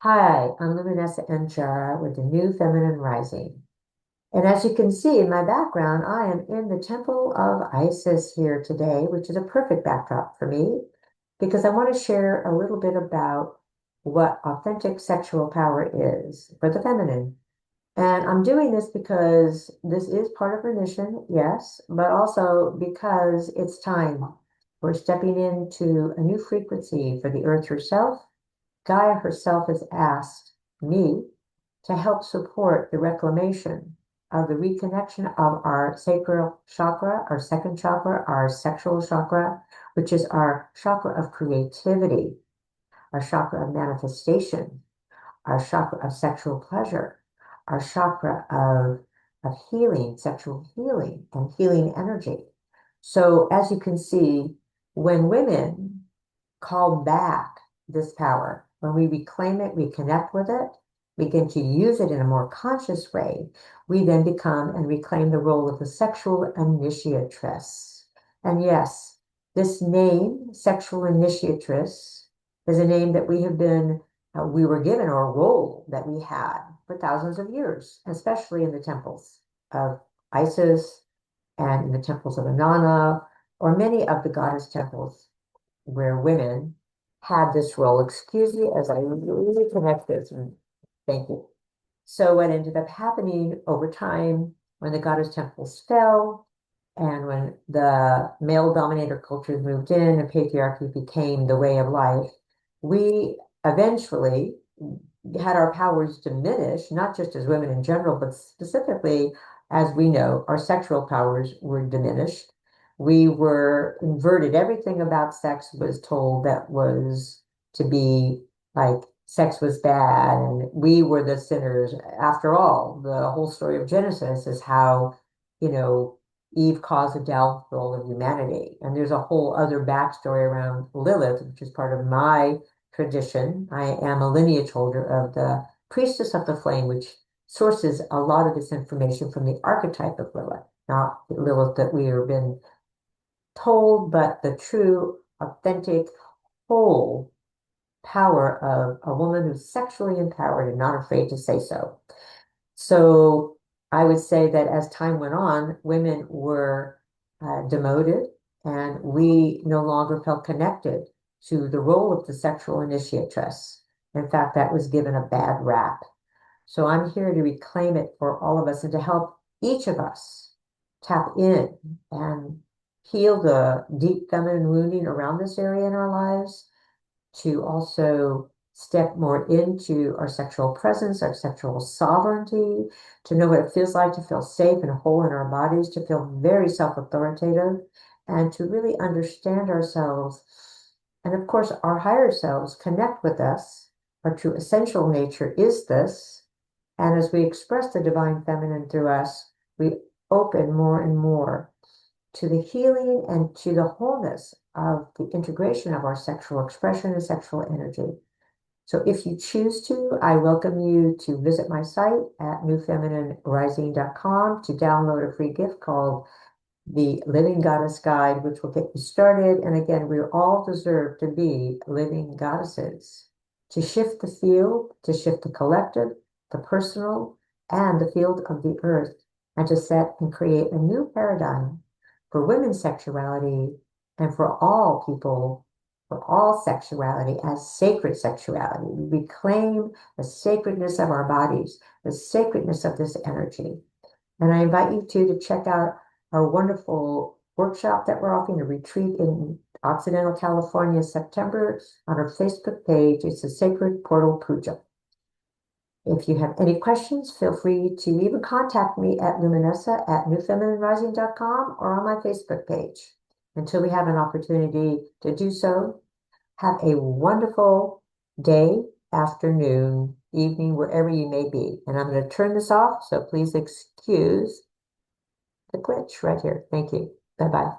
Hi, I'm Luminessa Enjara with the New Feminine Rising. And as you can see in my background, I am in the Temple of Isis here today, which is a perfect backdrop for me because I want to share a little bit about what authentic sexual power is for the feminine. And I'm doing this because this is part of her mission, yes, but also because it's time. We're stepping into a new frequency for the earth herself. Gaia herself has asked me to help support the reclamation of the reconnection of our sacral chakra, our second chakra, our sexual chakra, which is our chakra of creativity, our chakra of manifestation, our chakra of sexual pleasure, our chakra of healing, sexual healing, and healing energy. So, as you can see, when women call back this power. When we reclaim it, we connect with it, begin to use it in a more conscious way, we then become and reclaim the role of the sexual initiatress. And yes, this name, sexual initiatress, is a name that we were given, or a role that we had for thousands of years, especially in the temples of Isis and in the temples of Inanna, or many of the goddess temples where women had this role. Excuse me as I really connect this. Thank you. So what ended up happening over time when the goddess temples fell and when the male dominator cultures moved in and patriarchy became the way of life, we eventually had our powers diminish, not just as women in general, but specifically, as we know, our sexual powers were diminished. We were inverted. Everything about sex was told that was to be like sex was bad and we were the sinners. After all, the whole story of Genesis is how, you know, Eve caused the downfall of humanity. And there's a whole other backstory around Lilith, which is part of my tradition. I am a lineage holder of the Priestess of the Flame, which sources a lot of this information from the archetype of Lilith, not the Lilith that we have been told, but the true, authentic, whole power of a woman who's sexually empowered and not afraid to say so. So I would say that as time went on, women were demoted, and we no longer felt connected to the role of the sexual initiatress. In fact, that was given a bad rap. So I'm here to reclaim it for all of us and to help each of us tap in and heal the deep feminine wounding around this area in our lives, to also step more into our sexual presence, our sexual sovereignty, to know what it feels like to feel safe and whole in our bodies, to feel very self-authoritative, and to really understand ourselves. And of course, our higher selves connect with us. Our true essential nature is this. And as we express the divine feminine through us, we open more and more to the healing and to the wholeness of the integration of our sexual expression and sexual energy. So if you choose to, I welcome you to visit my site at newfemininerising.com to download a free gift called the Living Goddess Guide, which will get you started. And again, we all deserve to be living goddesses, to shift the field, to shift the collective, the personal, and the field of the earth, and to set and create a new paradigm for women's sexuality and for all people, for all sexuality as sacred sexuality. We reclaim the sacredness of our bodies, the sacredness of this energy. And I invite you to check out our wonderful workshop that we're offering, a retreat in Occidental California, September, on our Facebook page. It's a Sacred Portal Puja. If you have any questions, feel free to even contact me at Luminessa at newfemininerising.com or on my Facebook page. Until we have an opportunity to do so, have a wonderful day, afternoon, evening, wherever you may be. And I'm going to turn this off, so please excuse the glitch right here. Thank you. Bye-bye.